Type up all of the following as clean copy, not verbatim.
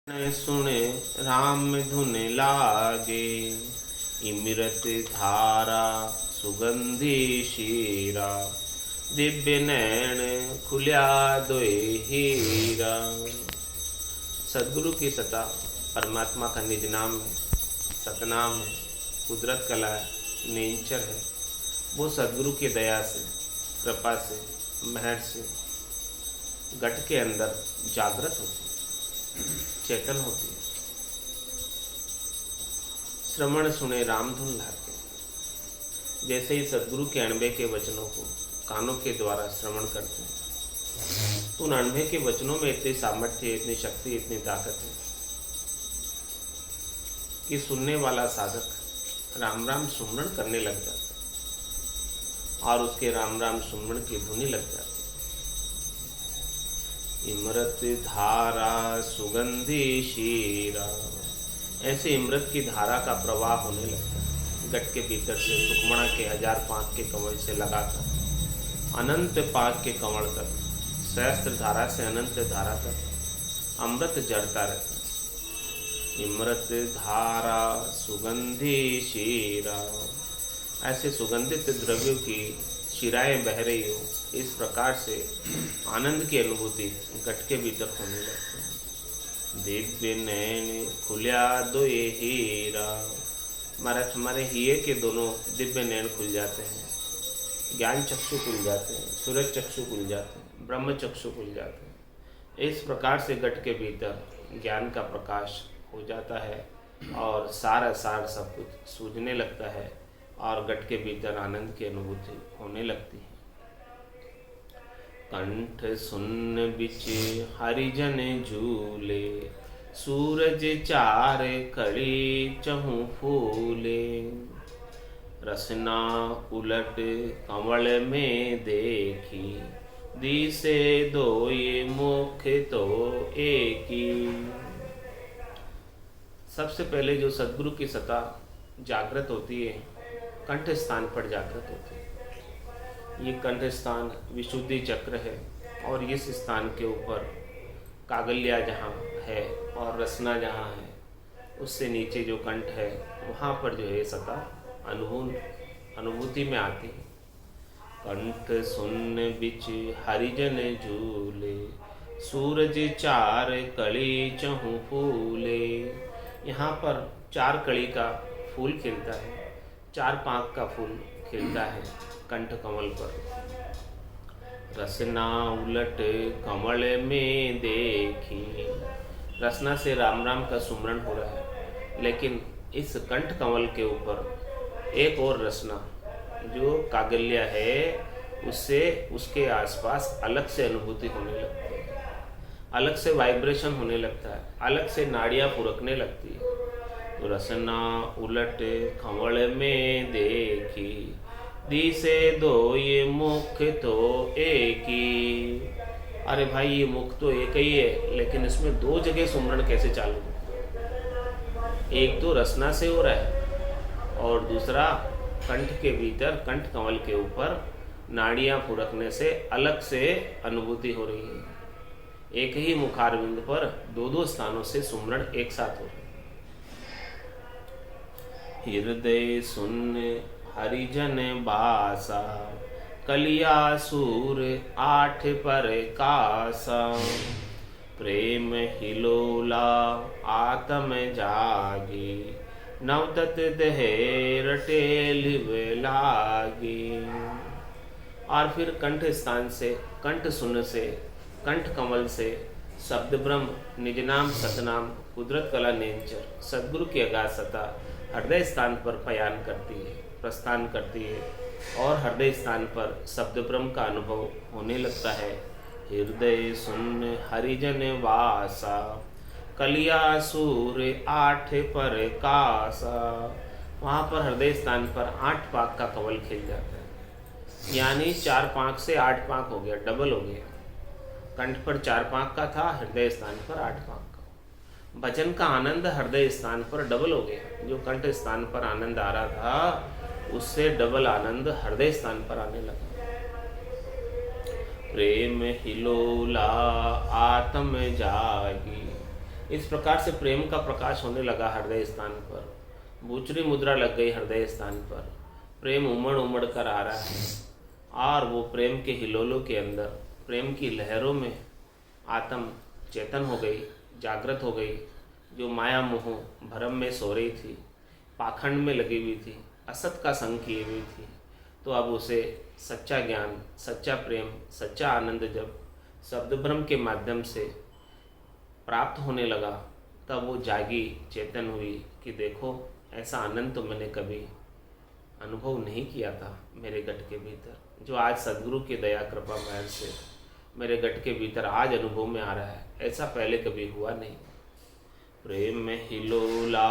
सुने राम धुन लागे, इमृत धारा सुगंधी शीरा, दिव्य नैन खुल्या दोए हीरा। सदगुरु की सता, परमात्मा का निज नाम है, सतनाम है, कुदरत कला है, नेचर है। वो सदगुरु की दया से, कृपा से, मेहर से घट के अंदर जागृत होती है, चेतन होती है। श्रवण सुने रामधुन लागे। जैसे ही सदगुरु के अणबे के वचनों को कानों के द्वारा श्रवण करते हैं, तो उन अणबे के वचनों में इतनी सामर्थ्य, इतनी शक्ति, इतनी ताकत है कि सुनने वाला साधक राम राम सुमरण करने लग जाता है और उसके राम राम सुमरण की धुनी लग जाती है। इमृत धारा सुगंधी शीरा, ऐसे इमृत की धारा का प्रवाह होने लगता है गट के भीतर से, सुखमणा के 1000 पाक के कमल से लगाकर अनंत पाक के कमल तक, सहस्त्र धारा से अनंत धारा तक अमृत जड़ता रहता है। इमृत धारा सुगंधी शीरा, ऐसे सुगंधित द्रव्यों की शिराएं बह रही हो, इस प्रकार से आनंद की अनुभूति घट के भीतर होने लगती है। दिव्य नैन खुल्या दोए हीरा, महाराज हमारे हिये के दोनों दिव्य नैन खुल जाते हैं, ज्ञान चक्षु खुल जाते हैं, सूरज चक्षु खुल जाते हैं, ब्रह्म चक्षु खुल जाते हैं। इस प्रकार से घट के भीतर ज्ञान का प्रकाश हो जाता है और सारा सार सब कुछ सूझने लगता है और घट के भीतर आनंद की अनुभूति होने लगती है। कंठ सुन्न बिच हरिजन झूले, सूरज चार कड़ी चहु फूले, रसना उलट कंवल में देखी, दिसे दोए मुख तो एकी। सबसे पहले जो सदगुरु की सत्ता जागृत होती है, कंठ स्थान पर जागृत होती है। ये कंठ स्थान विशुद्धि चक्र है और इस स्थान के ऊपर कागल्या जहाँ है और रसना जहाँ है, उससे नीचे जो कंठ है वहाँ पर जो है सत्ता अनुभूति में आती है। कंठ सुन्न बिच हरिजन झूले, सूरज चार कली चहु फूले। यहाँ पर 4 कली का फूल खिलता है, 4 पाँख का फूल खिलता है कंठ कमल पर। रसना उलट कमल में देखी, रसना से राम राम का सुमरण हो रहा है, लेकिन इस कंठ कमल के ऊपर एक और रसना जो कागल्या है, उससे उसके आसपास अलग से अनुभूति होने लगती है, अलग से वाइब्रेशन होने लगता है, अलग से नाड़ियाँ फुरकने लगती है। तो रसना उलट कंवल में देखी, दिसे दो ये मुख तो एक ही। अरे भाई, ये मुख तो एक ही है, लेकिन इसमें 2 जगह सुमरण कैसे चालू? एक तो रसना से हो रहा है और दूसरा कंठ के भीतर, कंठ कमल के ऊपर नाड़ियाँ फुरकने से अलग से अनुभूति हो रही है। एक ही मुखारविंद पर 2-2 स्थानों से सुमरण एक साथ हो रहा है। हृदय सुन हरिजन बासा, कलिया सूर 8 पर कासा, प्रेम हिलोला आत्म जागी, नवतत दहे रटे लिव लागी। और फिर कंठ स्थान से, कंठ सुन से, कंठ कमल से शब्द ब्रह्म, निज नाम, सतनाम, कुदरत कला नेचर, सदगुरु की अगाध सत्ता हृदय स्थान पर पयान करती है, प्रस्थान करती है और हृदय स्थान पर शब्द ब्रह्म का अनुभव होने लगता है। हृदय सुन हरिजन वासा, कलिया सूर 8 पर कासा। वहाँ पर हृदय स्थान पर 8 पाक का कमल खिल जाता है, यानी 4 पाक से 8 पाक हो गया, डबल हो गया। कंठ पर 4 पाक का था, हृदय स्थान पर 8 पाक का। भजन का आनंद हृदय स्थान पर डबल हो गया। जो कंठ स्थान पर आनंद आ रहा था, उससे डबल आनंद हृदय स्थान पर आने लगा। प्रेम हिलोला आत्म जागी, इस प्रकार से प्रेम का प्रकाश होने लगा हृदय स्थान पर। बूचरी मुद्रा लग गई हृदय स्थान पर। प्रेम उमड़ उमड़ कर आ रहा है और वो प्रेम के हिलोलों के अंदर, प्रेम की लहरों में आत्म चेतन हो गई, जागृत हो गई। जो माया मोह भरम में सो रही थी, पाखंड में लगी हुई थी, असत का संग किए हुई थी, तो अब उसे सच्चा ज्ञान, सच्चा प्रेम, सच्चा आनंद जब शब्द ब्रह्म के माध्यम से प्राप्त होने लगा, तब वो जागी, चेतन हुई कि देखो ऐसा आनंद तो मैंने कभी अनुभव नहीं किया था मेरे गट के भीतर, जो आज सद्गुरु की दया कृपा महर से मेरे गट के भीतर आज अनुभव में आ रहा है। ऐसा पहले कभी हुआ नहीं। प्रेम में हिलोला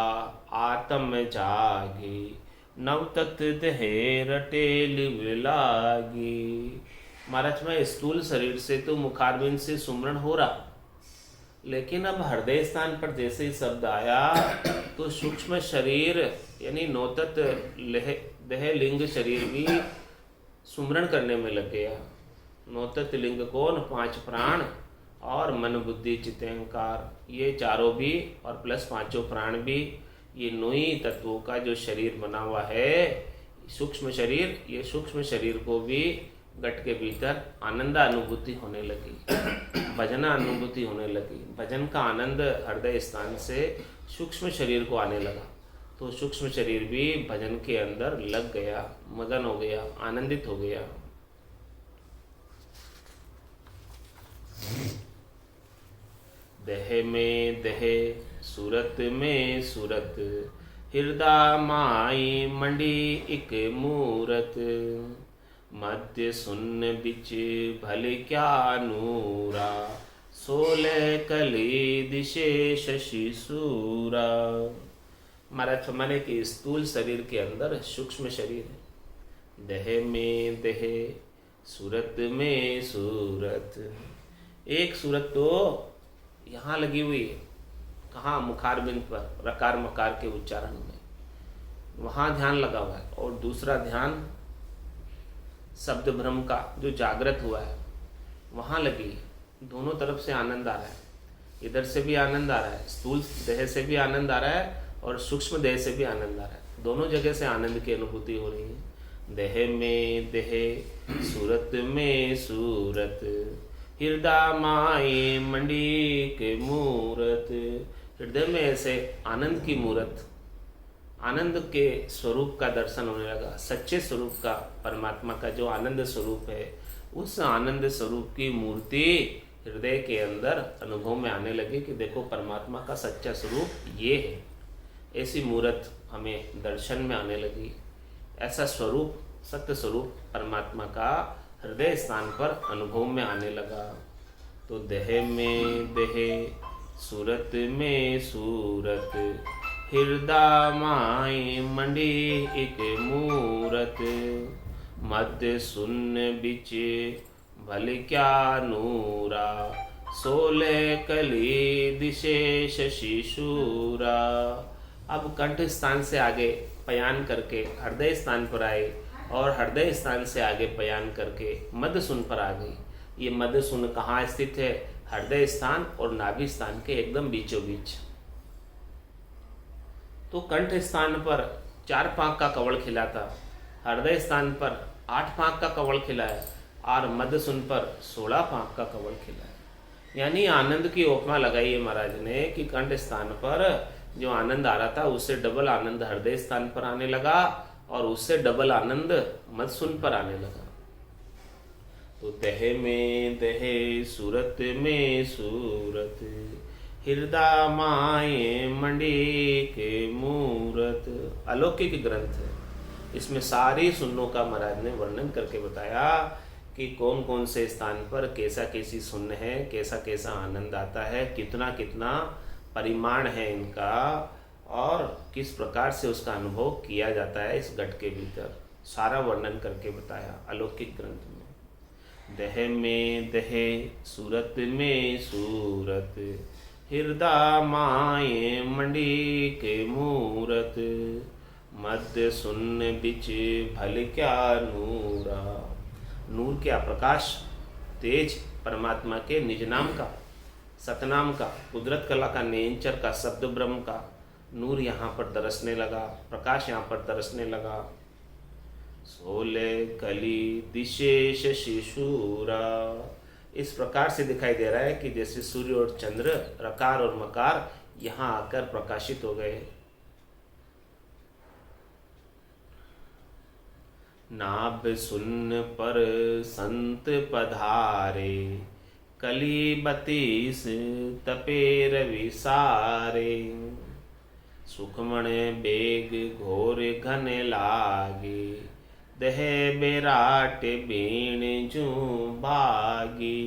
आत्म जागी, नव तत्व देह रटेल विलागी। महाराज में स्थूल शरीर से तो मुखारबिंद से सुमरण हो रहा, लेकिन अब हृदय स्थान पर जैसे ही शब्द आया तो सूक्ष्म शरीर यानी नौतत देह लिंग शरीर भी सुमरण करने में लग गया। नौतत लिंग कौन? 5 प्राण और मन बुद्धि चित्त अहंकार, ये चारों भी और प्लस 5 प्राण भी, ये 9 तत्वों का जो शरीर बना हुआ है सूक्ष्म शरीर, ये सूक्ष्म शरीर को भी गट के भीतर आनंद अनुभूति होने लगी, भजना अनुभूति होने लगी। भजन का आनंद हृदय स्थान से सूक्ष्म शरीर को आने लगा, तो सूक्ष्म शरीर भी भजन के अंदर लग गया, मगन हो गया, आनंदित हो गया। देह में देह, सूरत में सूरत, हृदय माई मंडी एक मूरत। मध्य सुन्न बिच भले क्या नूरा, 16 कली दिशे शशि सूरा। महाराज फरमाने कि स्थूल शरीर के अंदर सूक्ष्म शरीर है। देह में देह, सूरत में सूरत। एक सूरत तो यहाँ लगी हुई है, कहाँ? मुखारबिंद पर, रकार मकार के उच्चारण में, वहाँ ध्यान लगा हुआ है। और दूसरा ध्यान शब्द ब्रह्म का जो जागृत हुआ है वहाँ लगी है। दोनों तरफ से आनंद आ रहा है, इधर से भी आनंद आ रहा है, स्थूल देह से भी आनंद आ रहा है और सूक्ष्म देह से भी आनंद आ रहा है। दोनों जगह से आनंद की अनुभूति हो रही है। देह में देह, सूरत में सूरत, हृदय माई मंडी के मूरत। हृदय में ऐसे आनंद की मूरत, आनंद के स्वरूप का दर्शन होने लगा। सच्चे स्वरूप का, परमात्मा का जो आनंद स्वरूप है, उस आनंद स्वरूप की मूर्ति हृदय के अंदर अनुभव में आने लगी कि देखो परमात्मा का सच्चा स्वरूप ये है। ऐसी मूर्त हमें दर्शन में आने लगी। ऐसा स्वरूप, सत्य स्वरूप परमात्मा का हृदय स्थान पर अनुभव में आने लगा। तो देह में देह, सूरत में सूरत, हृदय माई मंडी एक मूरत। मध्य शून्य बिच भले क्या नूरा, 16 कली दिशे शशि शूरा। अब कंठ स्थान से आगे पयान करके हृदय स्थान पर आए और हृदय स्थान से आगे पयान करके मध्य सुन पर आ गई। ये मध्य सुन कहाँ स्थित है? हृदय स्थान और नाभि स्थान के एकदम बीचों बीच। तो कंठ स्थान पर 4 पाँख का कवल खिला था, हृदय स्थान पर 8 पाँख का कवल खिला है और मध्य सुन पर 16 पाँख का कवल खिला है। यानी आनंद की उपमा लगाई है महाराज ने कि कंठ स्थान पर जो आनंद आ रहा था उससे डबल आनंद हृदय स्थान पर आने लगा और उससे डबल आनंद मध्य सुन पर आने लगा। तो देह में देह, सूरत में सूरत, हृदय माए मंडी के मूरत। अलौकिक ग्रंथ है, इसमें सारी सुन्नों का महाराज ने वर्णन करके बताया कि कौन कौन से स्थान पर कैसा कैसी सुन्न है, कैसा कैसा आनंद आता है, कितना कितना परिमाण है इनका और किस प्रकार से उसका अनुभव किया जाता है इस घट के भीतर। सारा वर्णन करके बताया अलौकिक ग्रंथ में। देह में देह, सूरत में सूरत, हृदय माए मंडी के मूरत। मध्य शून्य बिच भल क्या नूरा। नूर क्या? प्रकाश, तेज परमात्मा के निज नाम का सतनाम का, कुदरत कला का, नेंचर का, शब्द ब्रह्म का नूर यहाँ पर दरसने लगा, प्रकाश यहाँ पर दरसने लगा। सोले कली दिशेष शिशुरा, इस प्रकार से दिखाई दे रहा है कि जैसे सूर्य और चंद्र, रकार और मकार यहाँ आकर प्रकाशित हो गए। नाभ सुन पर संत पधारे, कली बतीस तपेर विसारे। सुखमण बेग घोर घन लागे, दह बेराट बीण जू बागी।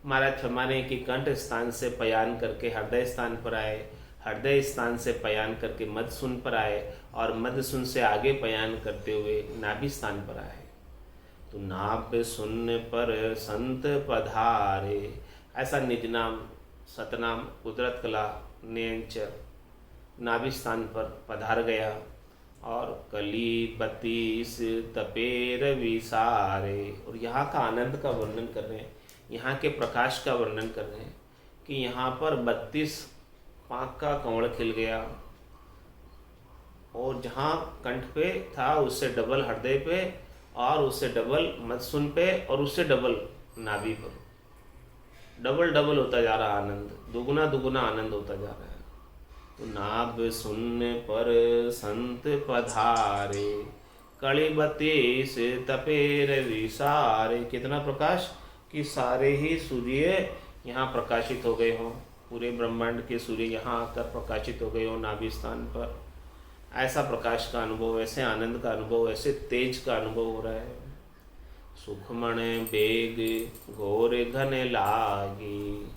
महाराज फरमाने की कंठ स्थान से पयान करके हृदय स्थान पर आए, हृदय स्थान से पयान करके मध्य सुन पर आए और मध्य सुन से आगे पयान करते हुए नाभि स्थान पर आए। तो नाभ सुन पर संत पधारे, ऐसा निज नाम, सतनाम, कुदरत कला, नेंचर नाभि स्थान पर पधार गया। और कली बतीस तपेर विसारे, और यहाँ का आनंद का वर्णन कर रहे हैं, यहाँ के प्रकाश का वर्णन कर रहे हैं कि यहाँ पर 32 पाँख का कमल खिल गया, और जहाँ कंठ पे था उससे डबल हृदय पे, और उससे डबल मधुसून पे, और उससे डबल नाभि पर। डबल डबल होता जा रहा आनंद, दुगुना दुगुना आनंद होता जा रहा है। तो नाभ सुन पर संत पधारे, कली बतीस तपेर विसारे। कितना प्रकाश कि सारे ही सूर्य यहाँ प्रकाशित हो गए हों, पूरे ब्रह्मांड के सूर्य यहाँ आकर प्रकाशित हो गए हों नाभि स्थान पर। ऐसा प्रकाश का अनुभव, ऐसे आनंद का अनुभव, ऐसे तेज का अनुभव हो रहा है। सुखमण बेग घोर घन लागी,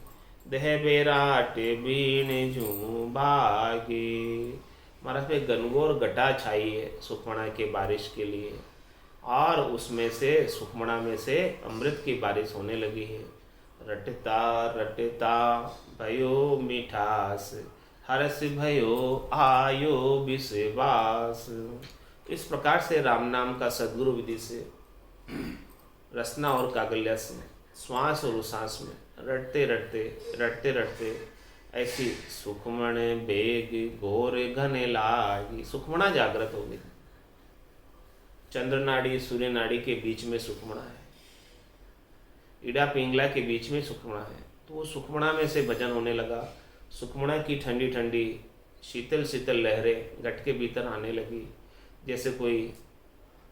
दह बेराट बीण जू बागी। महाराज पे घनघोर घटा छाई है सुखमणा के बारिश के लिए, और उसमें से, सुखमणा में से अमृत की बारिश होने लगी है। रटता रटता भयो मिठास, हरस भयो आयो विश्वास। इस प्रकार से राम नाम का सद्गुरु विधि से, रसना और कागल्या से, श्वास और उसास में रटते रटते रटते रटते ऐसी सुखमण बेग घोर घन लागी। सुखमणा जागृत हो गई। चंद्र नाड़ी सूर्य नाड़ी के बीच में सुखमणा है, इड़ा पिंगला के बीच में सुखमणा है। तो वो सुखमणा में से भजन होने लगा। सुखमणा की ठंडी ठंडी शीतल शीतल लहरें घट के भीतर आने लगी, जैसे कोई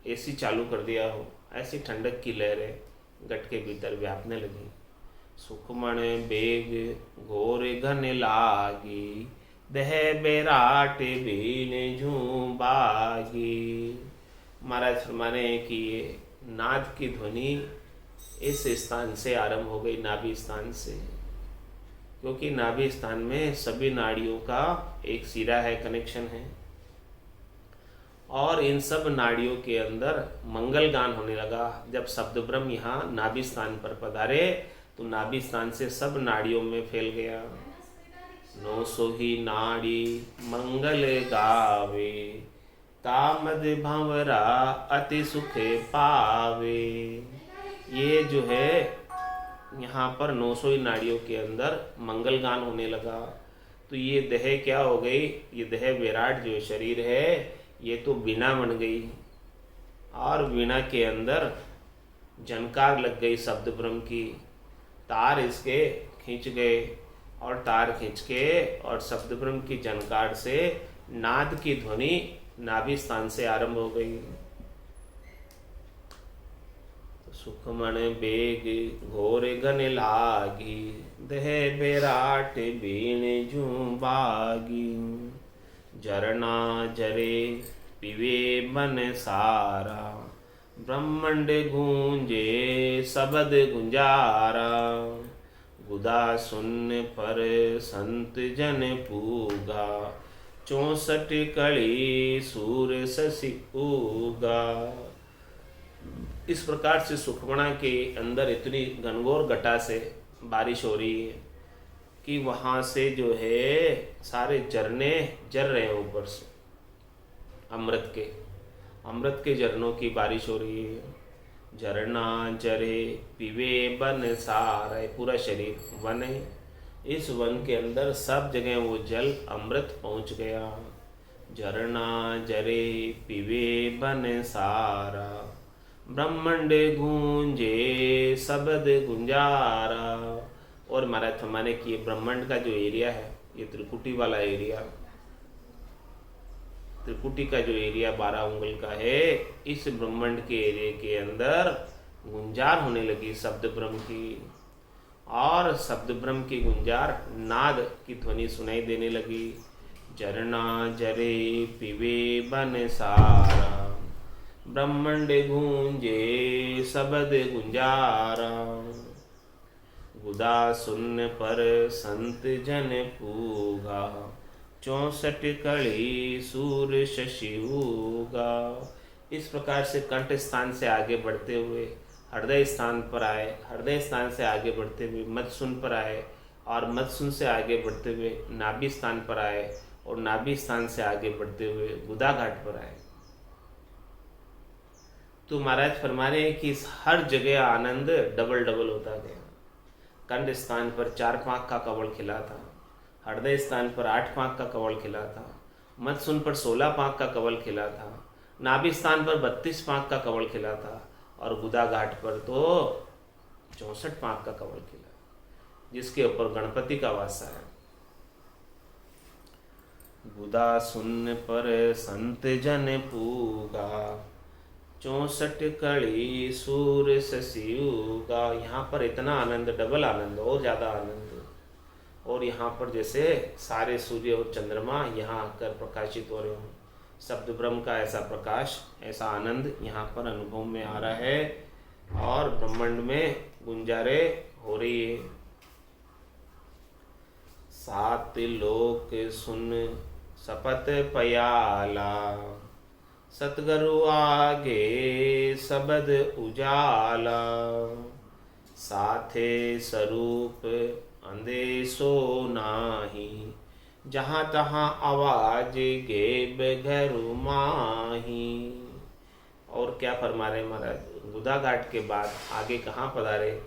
एसी चालू कर दिया हो, ऐसी ठंडक की लहरें घट के भीतर व्यापने लगी। सुखमण बेग घोर घन लागी, दह बेराट बीन जू बागी। महाराज फरमाने कि ये नाद की ध्वनि इस स्थान से आरंभ हो गई, नाभि स्थान से, क्योंकि नाभि स्थान में सभी नाड़ियों का एक सिरा है, कनेक्शन है, और इन सब नाड़ियों के अंदर मंगल गान होने लगा। जब शब्द ब्रह्म यहाँ नाभि स्थान पर पधारे तो नाभि स्थान से सब नाड़ियों में फैल गया। 900 ही नाड़ी मंगल गावे, तामद भंवरा अति सुख पावे। ये जो है यहाँ पर 900 ही नाड़ियों के अंदर मंगल गान होने लगा। तो ये देह क्या हो गई, ये देह विराट जो शरीर है ये तो वीणा बन गई, और वीणा के अंदर झनकार लग गई शब्द ब्रह्म की। तार इसके खींच गए, और तार खींच के और शब्द ब्रह्म की झनकार से नाद की ध्वनि नाभि स्थान से आरंभ हो गई। तो सुखमण बेग घोर घन लागी, दह बेराट बीण जू बागी। जरना जरे पिवे मन सारा, ब्रह्मंड गूंजे शब्द गुंजारा। गुदा सुन पर संत जन पूगा, 64 कड़ी सूर शशि उगा। इस प्रकार से सुखमणा के अंदर इतनी घनघोर घटा से बारिश हो रही है कि वहाँ से जो है सारे झरने झर रहे हैं ऊपर से, अमृत के झरनों की बारिश हो रही है। झरना जरे पीवे बन सारा, पूरा शरीर वन है, इस वन के अंदर सब जगह वो जल अमृत पहुँच गया। झरना जरे पीवे बन सारा, ब्रह्मंड गूंजे शब्द गुंजारा। और महाराज माने कि ये ब्रह्मांड का जो एरिया है, ये त्रिकुटी वाला एरिया, त्रिकुटी का जो एरिया 12 उंगल का है, इस ब्रह्मांड के एरिया के अंदर गुंजार होने लगी शब्द ब्रह्म की, और शब्द ब्रह्म की गुंजार नाद की ध्वनि सुनाई देने लगी। झरना जरे पीवे बन सारा, ब्रह्मांड गूंजे शब्द गुंजारा। गुदा सुन पर संत जन पूगा, 64 कड़ी सूर्य शशि उगा। इस प्रकार से कंठ स्थान से आगे बढ़ते हुए हृदय स्थान पर आए, हृदय स्थान से आगे बढ़ते हुए मधुसून पर आए, और मधुसून से आगे बढ़ते हुए नाभि स्थान पर आए, और नाभि स्थान से आगे बढ़ते हुए गुदा घाट पर आए। तो महाराज फरमा रहे हैं कि हर जगह आनंद डबल डबल होता गया। कंठ स्थान पर 4 पाँख का कवल खिला था, हृदय स्थान पर 8 पाँख का कवल खिला था, मधुसून पर 16 पाँख का कवल खिला था, नाभि स्थान पर 32 पाँख का कवल खिला था, और गुदा घाट पर तो 64 पाँख का कवल खिला, जिसके ऊपर गणपति का वासा है। गुदा सुन पर संत जन पूगा, 64 कड़ी सूर्य शशि उगा। यहाँ पर इतना आनंद, डबल आनंद, और ज़्यादा आनंद। और यहाँ पर जैसे सारे सूर्य और चंद्रमा यहाँ आकर प्रकाशित हो रहे हों, शब्द ब्रह्म का ऐसा प्रकाश, ऐसा आनंद यहाँ पर अनुभव में आ रहा है, और ब्रह्मांड में गुंजारे हो रही है। 7 लोक सुन शपथ पयाला, सतगुरु आगे शब्द उजाला। साथे स्वरूप अंदेशो नाही, जहाँ तहाँ आवाज गेब घर माही। और क्या फरमा रहे महाराज, गुदा घाट के बाद आगे कहाँ पधारे?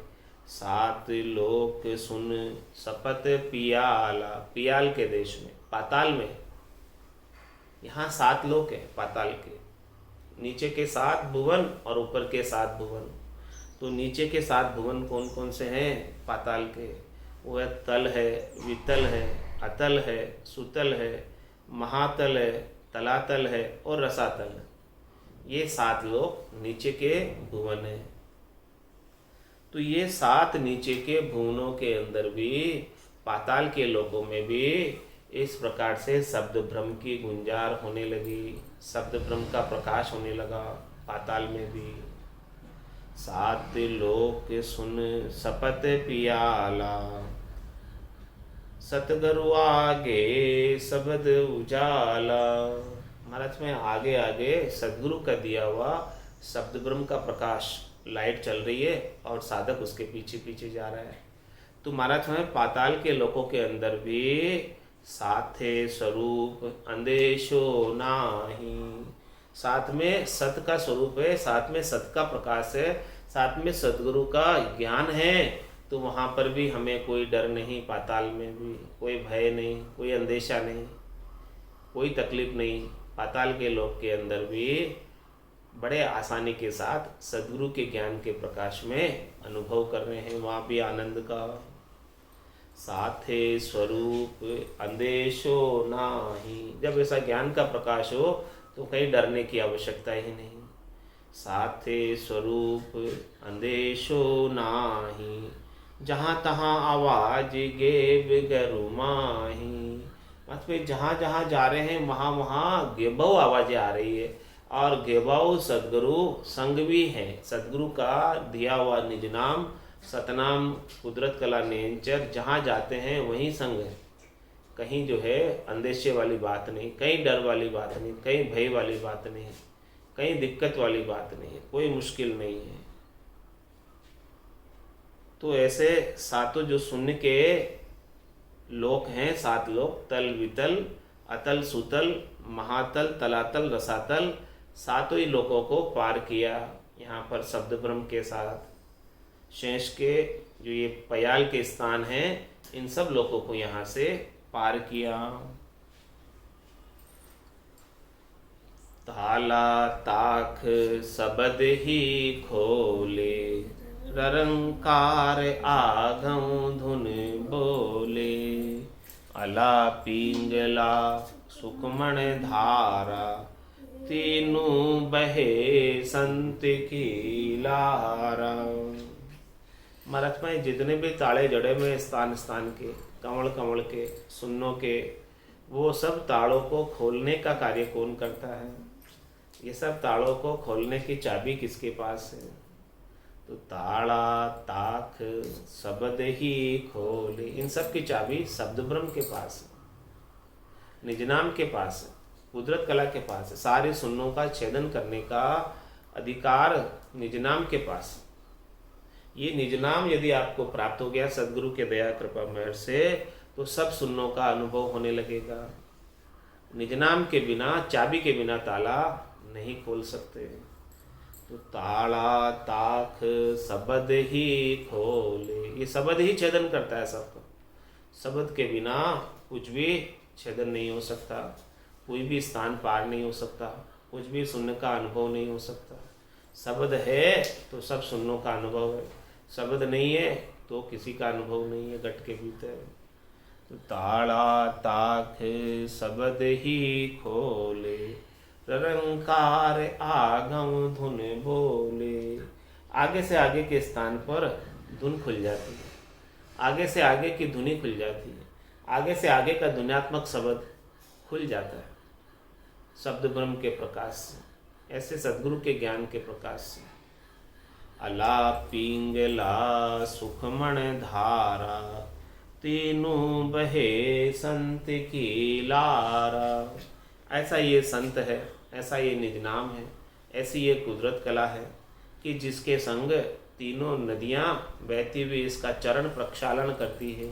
7 लोक सुन शपथ पियाला, पियाल के देश में, पाताल में। यहाँ 7 लोक है पाताल के, नीचे के 7 भुवन और ऊपर के 7 भुवन। तो नीचे के 7 भुवन कौन कौन से हैं पाताल के? वो है तल है, वितल है, अतल है, सुतल है, महातल है, तलातल है और रसातल है। ये 7 लोक नीचे के भुवन हैं। तो ये 7 नीचे के भुवनों के अंदर भी, पाताल के लोकों में भी इस प्रकार से शब्द ब्रह्म की गुंजार होने लगी, शब्द ब्रह्म का प्रकाश होने लगा पाताल में भी। 7 लोक सुन शपथ पियाला, सतगुरु आगे शब्द उजाला। महाराज में आगे आगे सदगुरु का दिया हुआ शब्द ब्रह्म का प्रकाश, लाइट चल रही है और साधक उसके पीछे पीछे जा रहा है। तो महाराज में पाताल के लोकों के अंदर भी साथे स्वरूप अंदेशो नाही, साथ में सत का स्वरूप है, साथ में सत का प्रकाश है, साथ में सतगुरु का ज्ञान है। तो वहाँ पर भी हमें कोई डर नहीं, पाताल में भी कोई भय नहीं, कोई अंदेशा नहीं, कोई तकलीफ नहीं। पाताल के लोक के अंदर भी बड़े आसानी के साथ सदगुरु के ज्ञान के प्रकाश में अनुभव कर रहे हैं, वहाँ भी आनंद का। साथे स्वरूप अंदेशो नाही, जब ऐसा ज्ञान का प्रकाश हो तो कहीं डरने की आवश्यकता ही नहीं। साथे स्वरूप अंदेशो नाही, जहाँ तहाँ आवाज गेब गरु माही। मतलब जहाँ जहाँ जा रहे हैं वहाँ वहाँ गेबव आवाजें आ रही है, और गेबव सदगुरु संग भी है। सदगुरु का दिया हुआ निज नाम सतनाम कुदरत कला नेंचर, जहाँ जाते हैं वहीं संग है। कहीं जो है अंदेशे वाली बात नहीं, कहीं डर वाली बात नहीं, कहीं भय वाली बात नहीं, कहीं दिक्कत वाली बात नहीं, कोई मुश्किल नहीं है। तो ऐसे 7 जो शून्य के लोक हैं, 7 लोक, तल वितल अतल सुतल महातल तलातल रसातल, 7 ही लोकों को पार किया यहाँ पर शब्द ब्रह्म के साथ शेष के जो ये पयाल के स्थान हैं, इन सब लोगों को यहाँ से पार किया। ताला ताख सबद ही खोले, ररंकार आगऊ धुन बोले। अला पिंगला सुखमण धारा, तीनों बहे संत की लारा। महाराज में जितने भी ताड़े जड़े में स्थान स्थान के, कमल कमल के, सुन्नों के, वो सब ताड़ों को खोलने का कार्य कौन करता है? ये सब ताड़ों को खोलने की चाबी किसके पास है? तो ताड़ा ताख शब्द ही खोले, इन सब की चाबी शब्द ब्रह्म के पास है, निज नाम के पास है, कुदरत कला के पास है। सारे सुन्नों का छेदन करने का अधिकार निज नाम के पास है। ये निज नाम यदि आपको प्राप्त हो गया सदगुरु के दया कृपा मेहर से, तो सब सुन्नों का अनुभव होने लगेगा। निज नाम के बिना, चाबी के बिना ताला नहीं खोल सकते। तो ताला ताख शब्द ही खोले, ये शब्द ही छेदन करता है सबको। शब्द के बिना कुछ भी छेदन नहीं हो सकता, कोई भी स्थान पार नहीं हो सकता, कुछ भी सुनने का अनुभव नहीं हो सकता। शब्द है तो सब सुनने का अनुभव है, शब्द नहीं है तो किसी का अनुभव नहीं है घट के भीतर। तो ताला ताख शब्द ही खोले, ररंकार आगम धुन बोले। आगे से आगे के स्थान पर धुन खुल जाती है, आगे से आगे की धुनी खुल जाती है, आगे से आगे का ध्वन्यात्मक शब्द खुल जाता है शब्द ब्रह्म के प्रकाश से, ऐसे सद्गुरु के ज्ञान के प्रकाश से। अला पिंगला सुखमण धारा, तीनों बहे संत की लारा। ऐसा ये संत है, ऐसा ये निज नाम है, ऐसी ये कुदरत कला है कि जिसके संग तीनों नदियाँ बहती हुई इसका चरण प्रक्षालन करती है,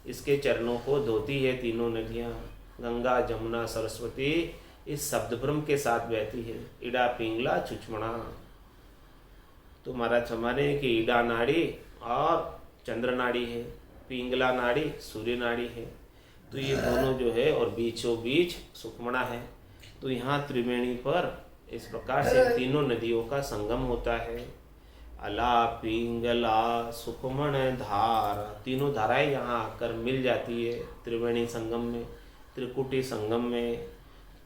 इसके चरणों को धोती है तीनों नदियाँ, गंगा जमुना सरस्वती इस शब्द ब्रह्म के साथ बहती है। इडा पिंगला चुचमणा। तो महाराज हमारे कि इडा नाड़ी और चंद्र नाड़ी है, पिंगला नाड़ी सूर्य नाड़ी है। तो ये दोनों जो है और बीचों बीच सुखमणा है। तो यहाँ त्रिवेणी पर इस प्रकार से तीनों नदियों का संगम होता है। अला पिंगला सुखमण धारा, तीनों धाराएं यहाँ आकर मिल जाती है त्रिवेणी संगम में, त्रिकुटी संगम में।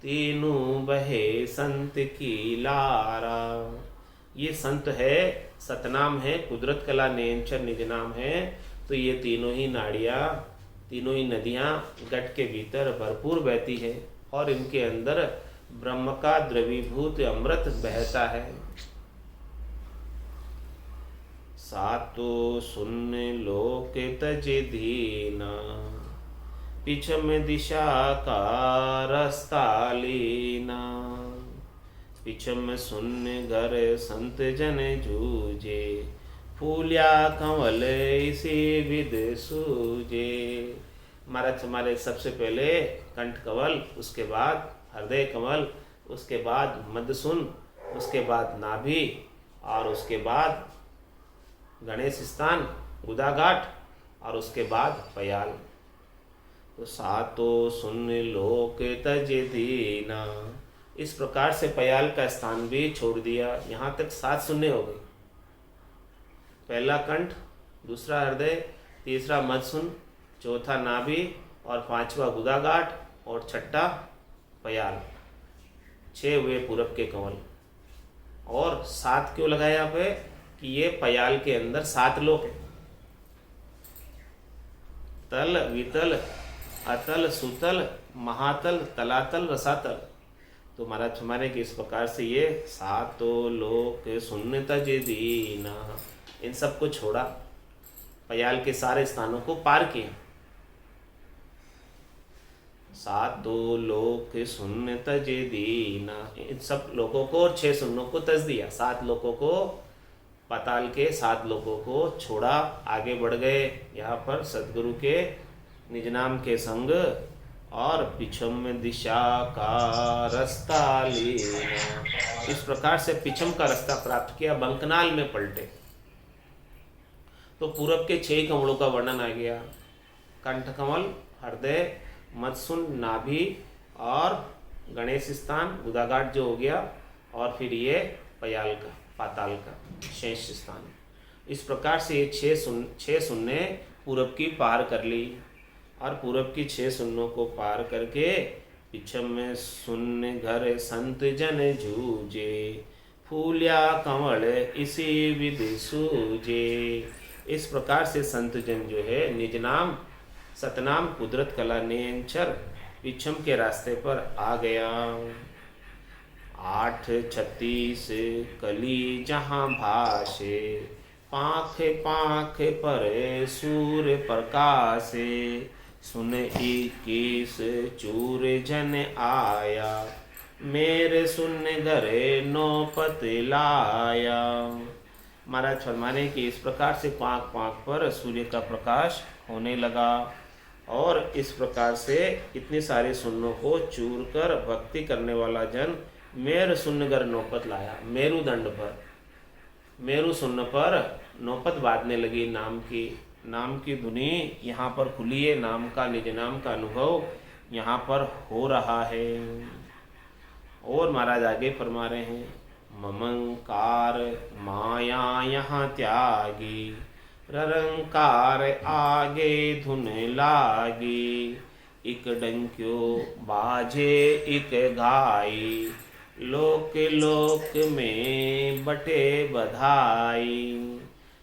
तीनों बहे संत की लारा। ये संत है, सतनाम है, कुदरत कला नेमचर निज नाम है। तो ये तीनों ही नाड़ियाँ, तीनों ही नदियाँ गट के भीतर भरपूर बहती है और इनके अंदर ब्रह्म का द्रवीभूत अमृत बहता है। सातो सुन लोक तज दीना, पिछम दिशा का रास्ता लीना। पिछम सुन घर संत जन जूझे, फूलिया कंवल इसी विद सूझे। महाराज हमारे सबसे पहले कंठ कवल, उसके बाद हृदय कमल, उसके बाद मध्यसुन, उसके बाद नाभि और उसके बाद गणेश स्थान गुदाघाट और उसके बाद पयाल। तो सातो सुन लोक तज दीना। इस प्रकार से पयाल का स्थान भी छोड़ दिया। यहाँ तक 7 सुन्ने हो गए। पहला कंठ, दूसरा हृदय, तीसरा मध्यसुन, चौथा नाभि और 5वां गुदाघाट और छठा पयाल। 6 हुए पूरब के कंवल। और 7 क्यों लगाया यहाँ पे कि ये पयाल के अंदर 7 लोक है। तल, वितल, अतल, सुतल, महातल, तलातल, रसातल। तो महाराज हमारे कि इस प्रकार से ये 7 लोक सुन तज दीना, इन सबको छोड़ा, पयाल के सारे स्थानों को पार किया। 7 लोक सुन तज दीना, इन सब लोगों को और 6 सुन्नों को तज दिया। 7 लोगों को, पाताल के 7 लोगों को छोड़ा, आगे बढ़ गए यहाँ पर सदगुरु के निज नाम के संग और पिछम दिशा का रास्ता लेना। इस प्रकार से पिछम का रास्ता प्राप्त किया, बंकनाल में पलटे। तो पूरब के 6 कमलों का वर्णन आ गया। कंठ कमल, हृदय, मत्सुन, नाभि और गणेश स्थान, गुदाघाट जो हो गया, और फिर ये पयाल का, पाताल का शेष स्थान। इस प्रकार से ये 6 शून्य पूरब की पार कर ली, और पूरब की 6 शून्यों को पार करके पिछम में शून्य घर संत जन जूझे, फूलिया कमल इसी विधि सूझे। इस प्रकार से संत जन जो है निज नाम सतनाम कुदरत कला नेंचर पिछम के रास्ते पर आ गया। 8:36 कली जहाँ भाषे, पाख पाख पर सूर्य प्रकाशे, सुन 21 चूर जन आया, मेरे सुन घरे नौपत लाया। महाराज फरमाने कि इस प्रकार से पाँख पाँख पर सूर्य का प्रकाश होने लगा, और इस प्रकार से इतनी सारी सुन्नों को चूर कर भक्ति करने वाला जन मेर सुन्नगर नौपत लाया। मेरुदंड पर, मेरु सुन्न पर नौपत बांधने लगी नाम की धुनी यहाँ पर खुली है। नाम का, निज नाम का अनुभव यहाँ पर हो रहा है। और महाराज आगे फरमा रहे हैं, ममंकार माया यहाँ त्यागी, ररंकार आगे धुन लागी, इक डंक्यो बाजे इक घाई, लोक लोक में बटे बधाई।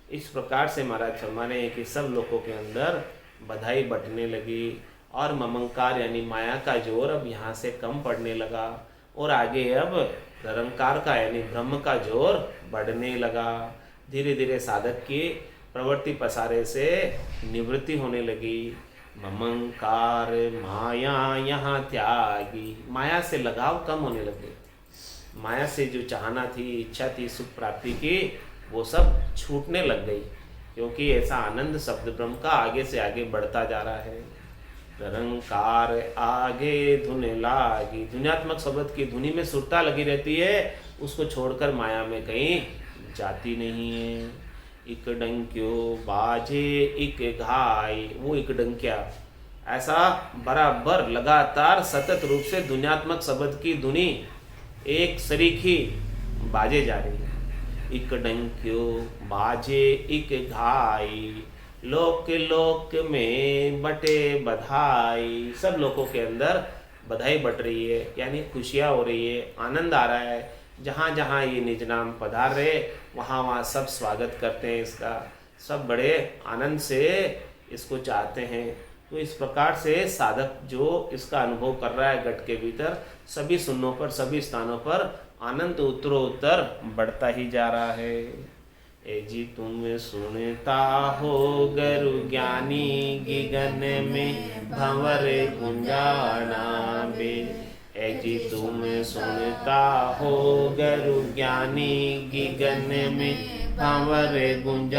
इस प्रकार से महाराज फरमाने हैं कि सब लोगों के अंदर बधाई बटने लगी, और ममंकार यानी माया का जोर अब यहाँ से कम पड़ने लगा, और आगे अब ररंकार का यानी ब्रह्म का जोर बढ़ने लगा। धीरे धीरे साधक की प्रवृत्ति पसारे से निवृत्ति होने लगी। ममंकार माया यहाँ त्यागी, माया से लगाव कम होने लगे। माया से जो चाहना थी, इच्छा थी सुख प्राप्ति की, वो सब छूटने लग गई, क्योंकि ऐसा आनंद शब्द ब्रह्म का आगे से आगे बढ़ता जा रहा है। ररंकार आगे धुन लागी, धुन्यात्मक शब्द की धुनी में सुरता लगी रहती है, उसको छोड़कर माया में कहीं जाती नहीं है। इक डंक्यो बाजे इक घाई, वो इक डंकिया ऐसा बराबर लगातार सतत रूप से धुन्यात्मक शब्द की धुनी एक सरीखी बाजे जा रही है। इक डंक्यो बाजे इक घाई, लोक लोक में बटे बधाई। सब लोगों के अंदर बधाई बट रही है, यानी खुशियाँ हो रही है, आनंद आ रहा है। जहाँ जहाँ ये निज नाम पधार रहे, वहाँ वहाँ सब स्वागत करते हैं इसका, सब बड़े आनंद से इसको चाहते हैं। तो इस प्रकार से साधक जो इसका अनुभव कर रहा है घट के भीतर, सभी सुन्नों पर, सभी स्थानों पर आनंद उत्तरोत्तर बढ़ता ही जा रहा है। ए जी तुम सुनता हो गरु ज्ञानी, गिगन में भंवर गुंजाना बे। ए जी तुम सुनता हो गरु ज्ञानी, गिगन में भंवर गुंजा